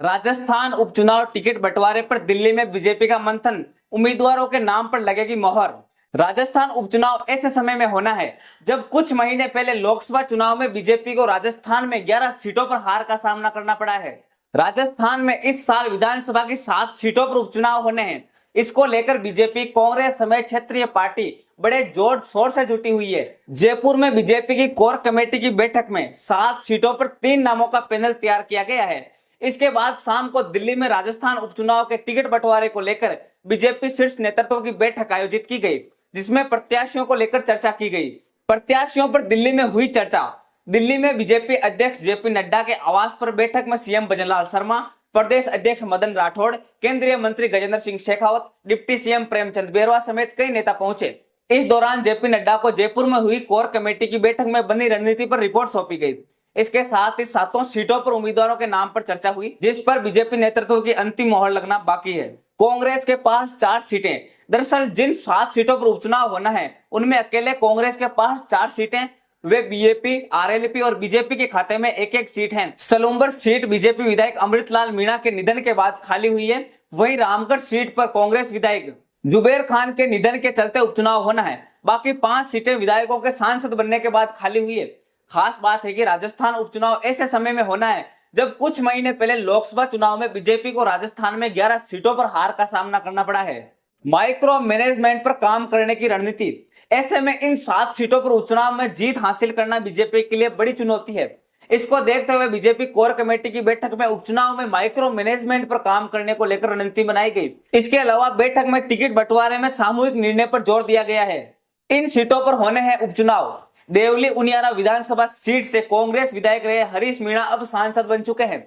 राजस्थान उपचुनाव टिकट बंटवारे पर दिल्ली में बीजेपी का मंथन, उम्मीदवारों के नाम पर लगेगी मोहर। राजस्थान उपचुनाव ऐसे समय में होना है जब कुछ महीने पहले लोकसभा चुनाव में बीजेपी को राजस्थान में 11 सीटों पर हार का सामना करना पड़ा है। राजस्थान में इस साल विधानसभा की 7 सीटों पर उपचुनाव होने हैं। इसको लेकर बीजेपी, कांग्रेस समेत क्षेत्रीय पार्टी बड़े जोर शोर से जुटी हुई है। जयपुर में बीजेपी की कोर कमेटी की बैठक में 7 सीटों पर 3 नामों का पैनल तैयार किया गया है। इसके बाद शाम को दिल्ली में राजस्थान उपचुनाव के टिकट बंटवारे को लेकर बीजेपी शीर्ष नेतृत्व की बैठक आयोजित की गई, जिसमें प्रत्याशियों को लेकर चर्चा की गई। प्रत्याशियों पर दिल्ली में हुई चर्चा। दिल्ली में बीजेपी अध्यक्ष जेपी नड्डा के आवास पर बैठक में सीएम भजनलाल शर्मा, प्रदेश अध्यक्ष मदन राठौड़, केंद्रीय मंत्री गजेंद्र सिंह शेखावत, डिप्टी सीएम प्रेमचंद बैरवा समेत कई नेता पहुंचे। इस दौरान जेपी नड्डा को जयपुर में हुई कोर कमेटी की बैठक में बनी रणनीति पर रिपोर्ट सौंपी गई। इसके साथ ही 7 सीटों पर उम्मीदवारों के नाम पर चर्चा हुई, जिस पर बीजेपी नेतृत्व की अंतिम मोहर लगना बाकी है। कांग्रेस के पास 4 सीटें। दरअसल जिन 7 सीटों पर उपचुनाव होना है उनमें अकेले कांग्रेस के पास 4 सीटें, वे बीएपी, आरएलपी और बीजेपी के खाते में एक एक सीट है। सलूम्बर सीट बीजेपी विधायक अमृतलाल मीणा के निधन के बाद खाली हुई है। वहीं रामगढ़ सीट पर कांग्रेस विधायक जुबेर खान के निधन के चलते उपचुनाव होना है। बाकी 5 सीटें विधायकों के सांसद बनने के बाद खाली हुई है। खास बात है कि राजस्थान उपचुनाव ऐसे समय में होना है जब कुछ महीने पहले लोकसभा चुनाव में बीजेपी को राजस्थान में 11 सीटों पर हार का सामना करना पड़ा है। माइक्रो मैनेजमेंट पर काम करने की रणनीति। ऐसे में इन 7 सीटों पर उपचुनाव में जीत हासिल करना बीजेपी के लिए बड़ी चुनौती है। इसको देखते हुए बीजेपी कोर कमेटी की बैठक में उपचुनाव में माइक्रो मैनेजमेंट पर काम करने को लेकर रणनीति बनाई गई। इसके अलावा बैठक में टिकट बंटवारे में सामूहिक निर्णय पर जोर दिया गया है। इन सीटों पर होने हैं उपचुनाव। देवली उनियारा विधानसभा सीट से कांग्रेस विधायक रहे हरीश मीणा अब सांसद बन चुके हैं।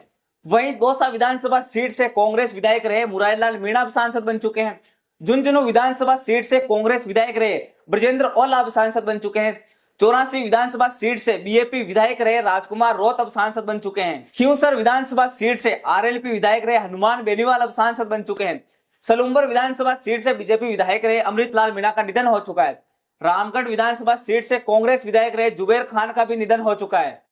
वहीं दौसा विधानसभा सीट से कांग्रेस विधायक रहे मुरारीलाल मीणा अब सांसद बन चुके हैं। झुंझुनू विधानसभा सीट से कांग्रेस विधायक रहे ब्रजेंद्र ओला अब सांसद बन चुके हैं। 84 विधानसभा सीट से बीएपी विधायक रहे राजकुमार रोत अब सांसद बन चुके हैं। खियूसर विधानसभा सीट से आरएलपी विधायक रहे हनुमान बेनीवाल अब सांसद बन चुके हैं। सलूम्बर विधानसभा सीट से बीजेपी विधायक रहे अमृतलाल मीणा का निधन हो चुका है। रामगढ़ विधानसभा सीट से कांग्रेस विधायक रहे जुबेर खान का भी निधन हो चुका है।